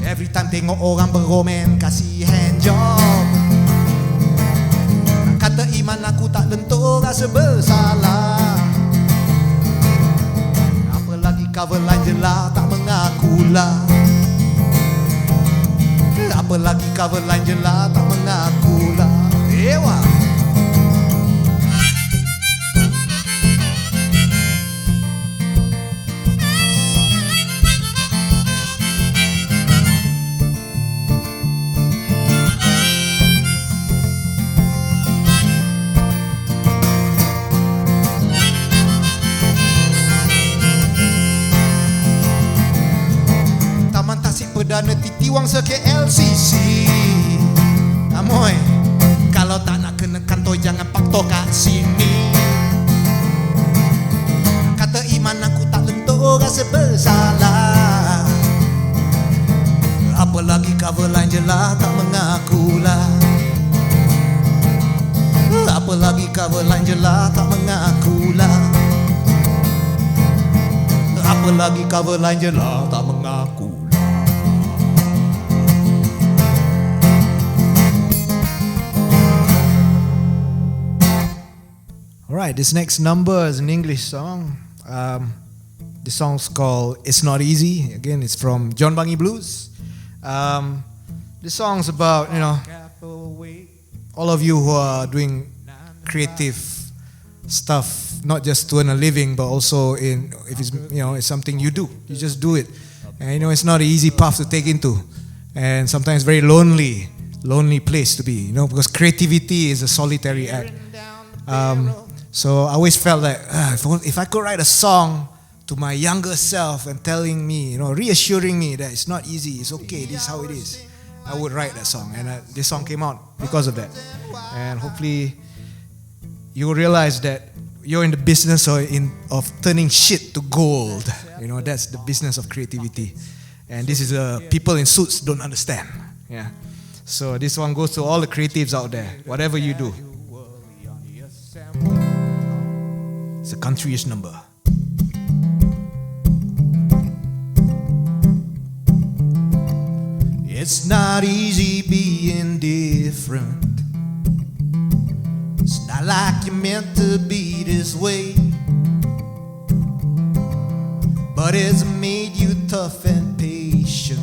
Every time tengok orang beromen, kasih hand job. Kata iman aku tak lentur, rasa bersalah. Apalagi cover line jelas, tak mengakulah. Apalagi cover line jelas, tak mengakulah. Ewa. Perdana Titi Wangsa KLCC. Amoy, kalau tak nak kena kantoi, jangan pakto kat sini. Kata iman aku tak lentur, rasa bersalah. Apalagi cover line jelas, tak mengakulah. Apalagi cover line jelas, tak mengakulah. Apalagi cover line jelas, tak mengakulah. Alright, this next number is an English song. The song's called It's Not Easy. Again, it's from John Bangi Blues. This song's about, all of you who are doing creative stuff, not just to earn a living, but also if it's, it's something you do. You just do it. And it's not an easy path to take into. And sometimes very lonely place to be, because creativity is a solitary act. So I always felt like if I could write a song to my younger self and telling me, reassuring me that it's not easy, it's okay, this is how it is, I would write that song. And this song came out because of that. And hopefully you will realize that you're in the business of turning shit to gold. That's the business of creativity. And this is people in suits don't understand. Yeah. So this one goes to all the creatives out there, whatever you do. It's a country-ish number. It's not easy being different. It's not like you're meant to be this way, but it's made you tough and patient.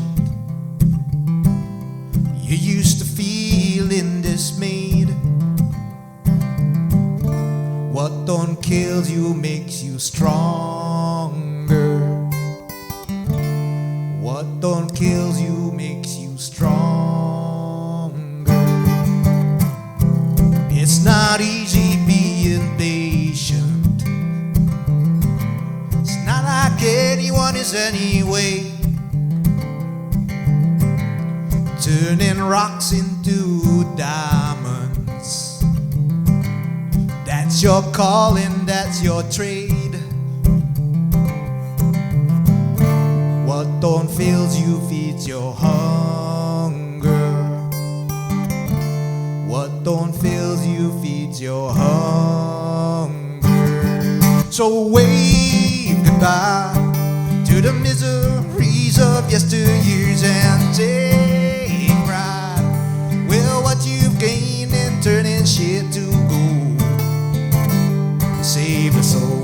You used to feeling dismayed. What don't kill you makes you stronger. What don't kill you makes you stronger. It's not easy being patient. It's not like anyone is anyway. Turning rocks into diamonds, that's your calling, that's your trade. What don't fills you feeds your hunger. What don't fills you feeds your hunger. So wave goodbye to the miseries of yesteryears and take pride. Well, what you've gained in turning shit to gold, save the soul.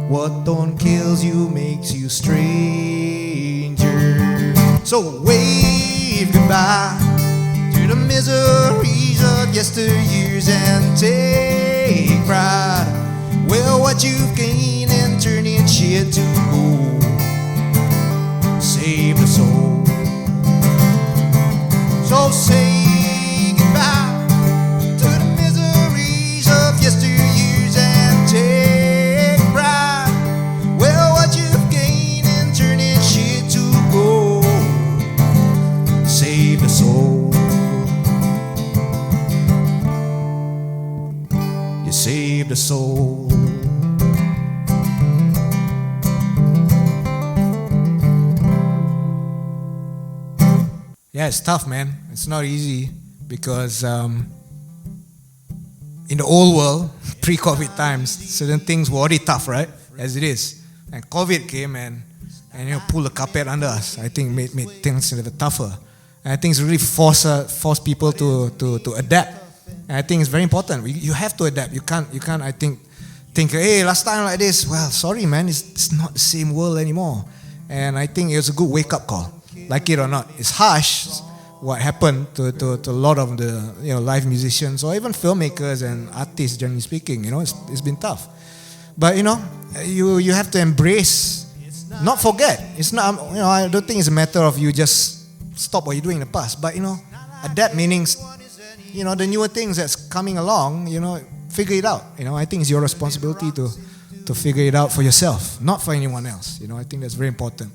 What don't kills you makes you stranger. So wave goodbye to the miseries of yesteryears and take pride. Well, what you've gained in turning shit to gold, save the soul. So say goodbye to the miseries of yesteryears and take pride. Well, what you've gained in turning shit to gold, save the soul. You save the soul. Yeah, it's tough, man. It's not easy because in the old world, pre-COVID times, certain things were already tough, right? As it is. And COVID came and pulled the carpet under us. I think made things a little tougher. And I think it's really forced people to adapt. And I think it's very important. You have to adapt. You can't. I think, hey, last time like this. Well, sorry, man. It's not the same world anymore. And I think it was a good wake-up call. Like it or not, it's harsh what happened to a lot of the live musicians or even filmmakers and artists, generally speaking. It's been tough, but you have to embrace, not forget. It's not I don't think it's a matter of you just stop what you're doing in the past, but adapt, meaning the newer things that's coming along, figure it out. I think it's your responsibility to figure it out for yourself, not for anyone else. I think that's very important.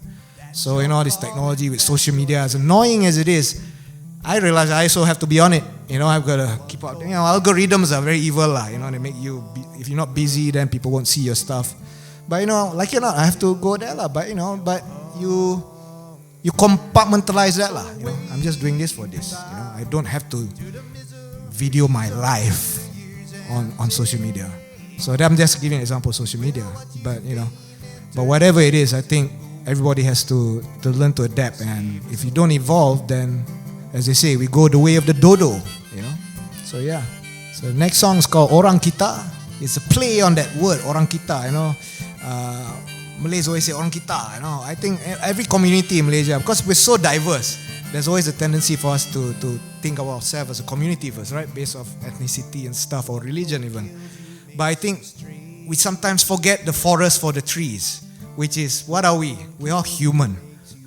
So, this technology with social media, as annoying as it is, I realize I also have to be on it. I've got to keep up. Algorithms are very evil. They make you, if you're not busy, then people won't see your stuff. But, like it or not, I have to go there. But you compartmentalize that. I'm just doing this for this. I don't have to video my life on social media. So I'm just giving an example of social media. But whatever it is, I think everybody has to learn to adapt, and if you don't evolve, then, as they say, we go the way of the dodo, So yeah. So the next song is called Orang Kita. It's a play on that word, Orang Kita. Malays always say Orang Kita. I think every community in Malaysia, because we're so diverse, there's always a tendency for us to think of ourselves as a community first, right? Based off ethnicity and stuff, or religion even. But I think we sometimes forget the forest for the trees, which is, what are we? We're all human.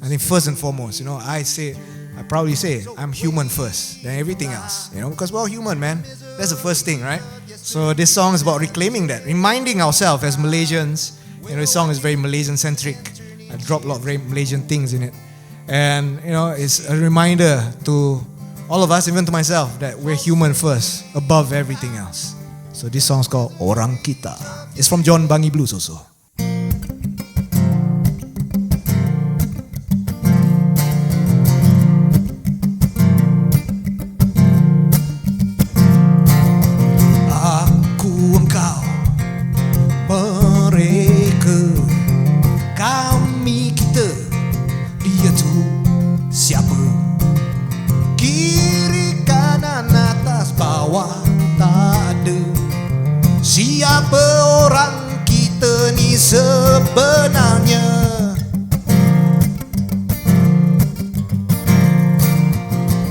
I think first and foremost, I proudly say, I'm human first, then everything else, because we're all human, man. That's the first thing, right? So this song is about reclaiming that, reminding ourselves as Malaysians. This song is very Malaysian-centric. I dropped a lot of very Malaysian things in it. And, it's a reminder to all of us, even to myself, that we're human first, above everything else. So this song's called Orang Kita. It's from John Bangi Blues also. Aku, engkau, mereka, kami, kita, dia tu siapa? Kiri, kanan, atas, bawah, tak ada. Siapa orang kita ni sebenarnya?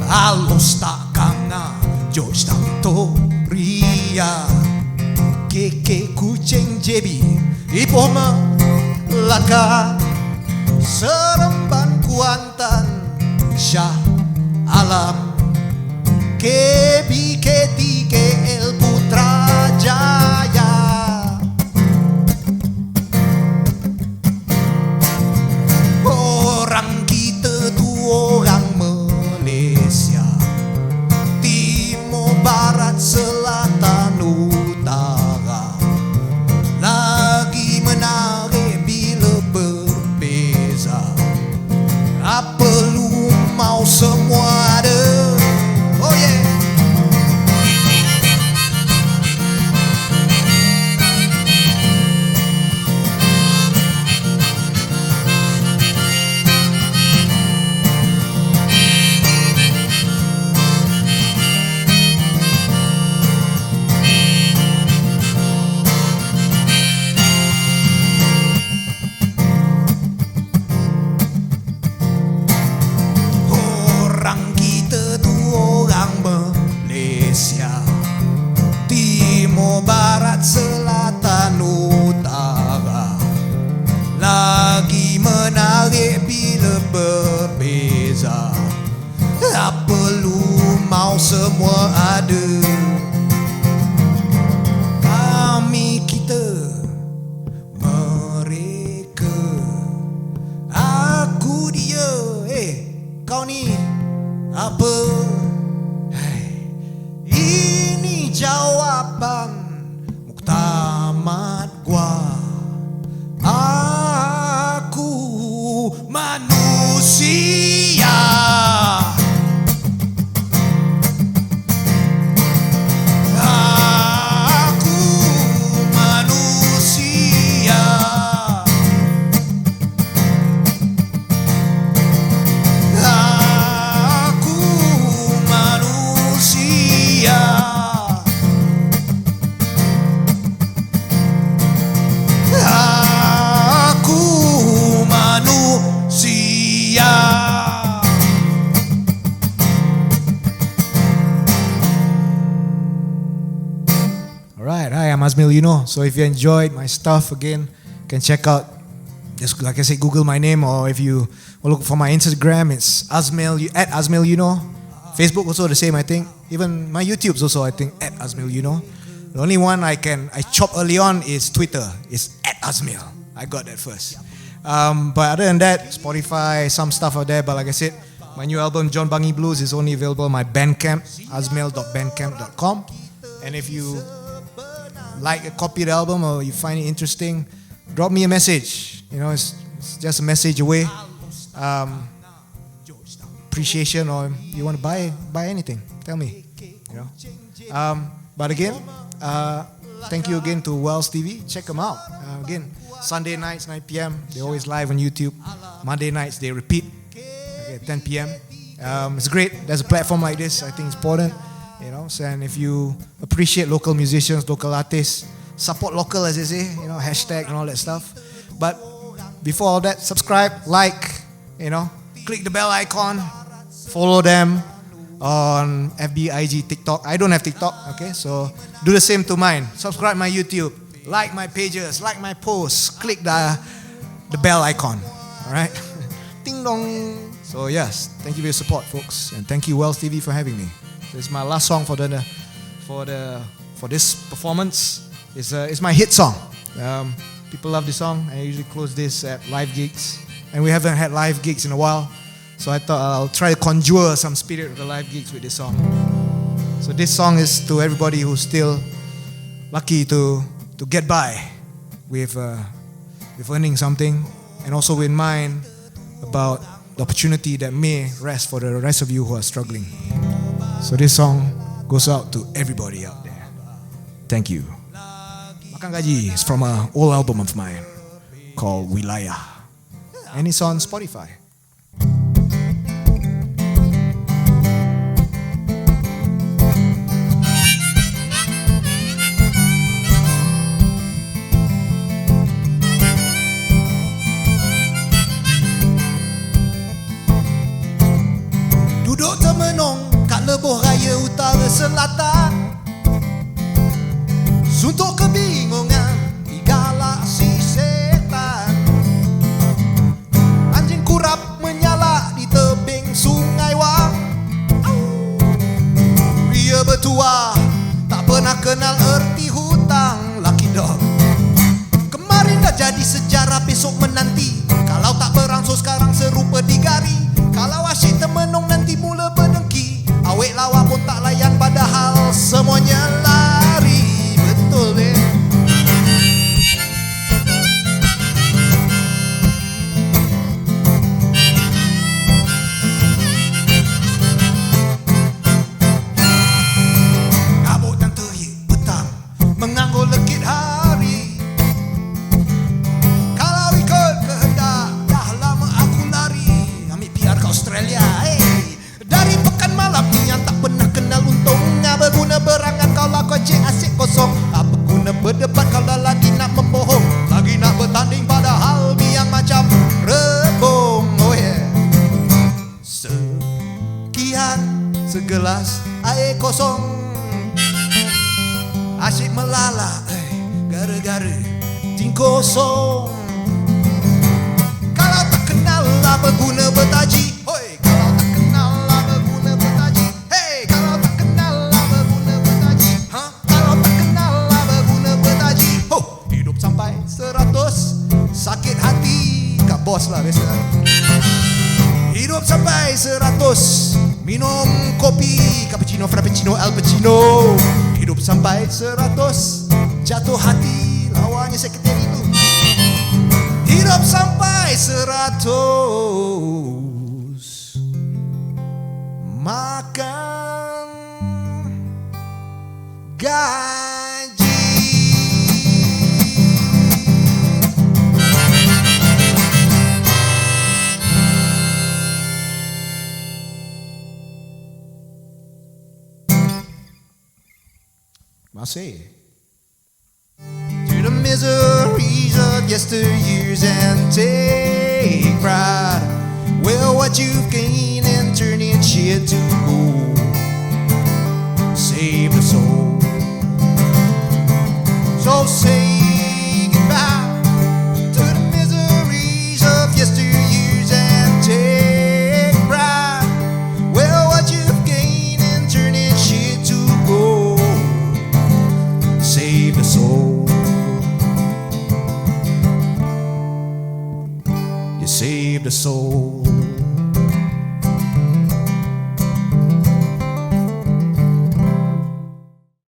Halos tak kanga, George tak Victoria, keke kucing jebi, ipoma laka, Seremban Kuantan, Shah Alam, KB, KT, KL, Putrajaya. Orang kita tu orang Malaysia, timur, barat, selatan, utara. Lagi menarik bila berbeza. Apa lu mau semua ada? Oh yeah. Orang kita tu orang Malaysia, timur, barat, selatan, utara. Lagi menarik bila berbeza. Apa lu mau semua ada? Kami, kita, mereka, aku, dia. Kau ni apa? Ini jawapan muktamad gua. Aku manusia. Aku manusia. Aku manusia. Aku manusia. Alright, hi, I'm Azmyl Yunor. So if you enjoyed my stuff, again, you can check out, just like I said, Google my name, or if you look for my Instagram, it's Azmyl Yunor. Facebook also the same, I think. Even my YouTube's also, I think, @Azmyl Yunor. The only one I chop early on is Twitter. It's @Azmyl. I got that first. But other than that, Spotify, some stuff out there. But like I said, my new album, John Bangi Blues, is only available on my Bandcamp, azmyl.bandcamp.com. And if you like a copy of the album or you find it interesting, drop me a message. It's just a message away. Appreciation, or you want to buy anything, tell me. But again, thank you again to Wells TV. Check them out. Again, Sunday nights 9 p.m. They're always live on YouTube. Monday nights they repeat. Okay, 10 p.m. It's great. There's a platform like this. I think it's important. And if you appreciate local musicians, local artists, support local, as they say. Hashtag and all that stuff. But before all that, subscribe, like. Click the bell icon. Follow them on FB, IG, TikTok. I don't have TikTok, okay? So do the same to mine. Subscribe my YouTube, like my pages, like my posts, click the bell icon. All right? Ding dong. So yes, thank you for your support, folks, and thank you Wells TV for having me. This is my last song for this performance. It's my hit song. People love this song. I usually close this at live gigs, and we haven't had live gigs in a while. So I thought I'll try to conjure some spirit of the live gigs with this song. So this song is to everybody who's still lucky to get by with earning something, and also in mind about the opportunity that may rest for the rest of you who are struggling. So this song goes out to everybody out there. Thank you. Makan Gaji is from an old album of mine called Wilayah, and it's on Spotify. Duduk termenung kat lebuh raya utara selatan, suntuk kebingungan di galaksi setan. Anjing kurap menyala di tebing sungai Wang. Ria bertuah tak pernah kenal erti hutang. Lucky dog. Kemarin dah jadi sejarah, besok menanti. Kalau tak berangsur sekarang serupa digari. Kalau asyik termenung nanti mula berdengki. Awek lawa pun tak layan padahal semuanya lari. Betul be. Kabut dan terik petang menganggur legit hari. Kalau ikut kehendak dah lama aku lari. Ambil PR ke Australia. Hey. Dari pekan malam ni yang tak pernah kenal untung. Apa guna berangan kalau kau cek asyik kosong. Apa guna berdebat kalau lagi nak membohong. Lagi nak bertanding padahal biang macam rebung. Oh yeah. Sekian segelas air kosong. Asyik melala gara-gara ting kosong. Kalau tak kenal apa guna bertaji. Hoi, kalau tak kenal apa guna bertaji. Hey, kalau tak kenal apa guna bertaji. Ha? Kalau tak kenal apa guna bertaji. Ho, hidup sampai 100 sakit hati. Kat bos lah biasa. Hidup sampai 100 minum kopi, cappuccino, frappuccino, alpacino. Hidup sampai 100 jatuh hati lawannya sekretari itu. Hidup sampai 100 makan gaji. Masih. To the miseries of yesteryears and take pride. Well, what you've gained and turning shit to